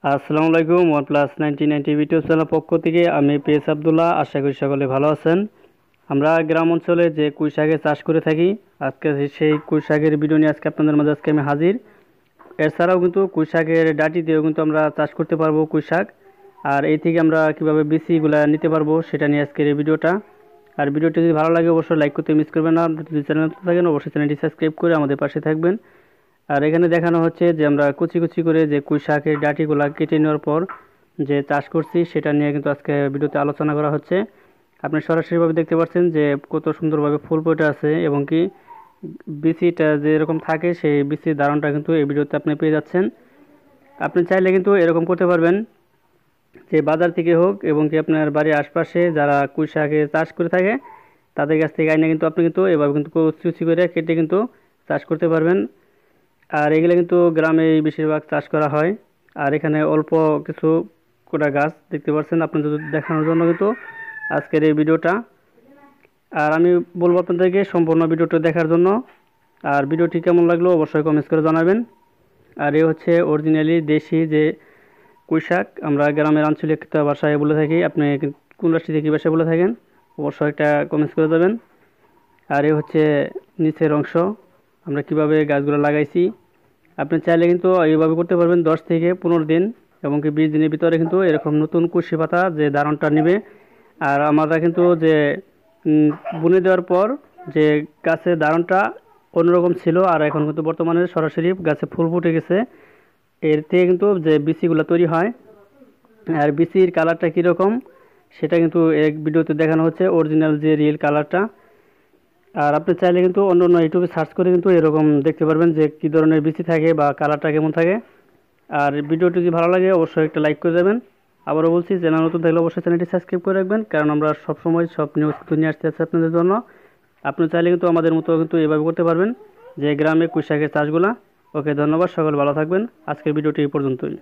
আসসালামু আলাইকুম। OnePlus 9090 YouTube channel পক্ষ থেকে আমি পেস আব্দুল্লাহ। আশা করি সকলে ভালো আছেন। আমরা গ্রাম অঞ্চলে যে কুই শাকের চাষ করে থাকি, আজকে সেই কুই শাকের ভিডিও নিয়ে আপনাদের মাঝে আমি হাজির। এছাড়াও কিন্তু কুই শাকের ডাঁটি দিয়েও কিন্তু আমরা চাষ করতে পারবো কুই শাক। আর এই থেকে আমরা কিভাবে বীজগুলা নিতে পারবো সেটা নিয়ে আজকের এই ভিডিওটা। আর ভিডিওটি যদি ভালো লাগে অবশ্যই লাইক করতে মিস করবেন না। যদি চ্যানেল থাকেন অবশ্যই চ্যানেলটি সাবস্ক্রাইব করে আমাদের পাশে থাকবেন। আর এখানে দেখানো হচ্ছে যে আমরা কুচি কুচি করে যে কুই শাকের ডাঁটিগুলা কেটে নেওয়ার পর যে চাষ করছি সেটা নিয়ে কিন্তু আজকে ভিডিওতে আলোচনা করা হচ্ছে। আপনি সরাসরিভাবে দেখতে পাচ্ছেন যে কত সুন্দরভাবে ফুল ফুটে আছে এবং কি বিচিটা যেরকম থাকে সেই বিচির ধারণটা কিন্তু এই ভিডিওতে আপনি পেয়ে যাচ্ছেন। আপনি চাইলে কিন্তু এরকম করতে পারবেন যে বাজার থেকে হোক এবং কি আপনার বাড়ির আশপাশে যারা কুই শাকের চাষ করে থাকে তাদের কাছ থেকে আইনে কিন্তু আপনি কিন্তু এভাবে কিন্তু কুচি কুচি করে কেটে কিন্তু চাষ করতে পারবেন। আর এগুলো কিন্তু গ্রামে বেশিরভাগ চাষ করা হয়। আর এখানে অল্প কিছু কোটা গাছ দেখতে পাচ্ছেন আপনাদের দেখানোর জন্য কিন্তু আজকের এই ভিডিওটা। আর আমি বলবো আপনাদেরকে সম্পূর্ণ ভিডিওটা দেখার জন্য। আর ভিডিওটি কেমন লাগলো অবশ্যই কমেন্টস করে জানাবেন। আর এ হচ্ছে অরিজিনালি দেশি যে পুঁই শাক, আমরা গ্রামের আঞ্চলিক একটা ভাষায় বলে থাকি। আপনি কোন রাষ্ট্রীয় কী ভাষায় বলে থাকেন অবশ্যই একটা কমেন্টস করে যাবেন। আর এ হচ্ছে নিচের অংশ, আমরা কিভাবে গাছগুলো লাগাইছি। আপনি চাইলে কিন্তু এইভাবে করতে পারবেন 10 থেকে 15 দিন এবং কি 20 দিনের ভিতরে কিন্তু এরকম নতুন কুশি পাতা যে ধারণটা নেবে। আর আমরা কিন্তু যে বুনে দেওয়ার পর যে গাছের ধারণটা অন্যরকম ছিল আর এখন কিন্তু বর্তমানে সরাসরি গাছে ফুল ফুটে গেছে। এর থেকে কিন্তু যে বিচিগুলো তৈরি হয় আর বিচির কালারটা কীরকম সেটা কিন্তু এক ভিডিওতে দেখানো হচ্ছে, অরিজিনাল যে রিয়েল কালারটা। আর আপনি চাইলে কিন্তু অন্য অন্য ইউটিউবে সার্চ করে কিন্তু এরকম দেখতে পারবেন যে কী ধরনের বিচি থাকে বা কালারটা কেমন থাকে। আর ভিডিওটি যদি ভালো লাগে অবশ্যই একটা লাইক করে দেবেন। আবারও বলছি, চ্যানেল নতুন থাকলে অবশ্যই চ্যানেলটি সাবস্ক্রাইব করে রাখবেন, কারণ আমরা সবসময় সব নিউজ কিন্তু নিয়ে আসতে আপনাদের জন্য। আপনি চাইলে কিন্তু আমাদের মতো কিন্তু এভাবে করতে পারবেন যে গ্রামে কুই শাকের চাষগুলা। ওকে, ধন্যবাদ, সকল ভালো থাকবেন। আজকের ভিডিওটি এই পর্যন্তই।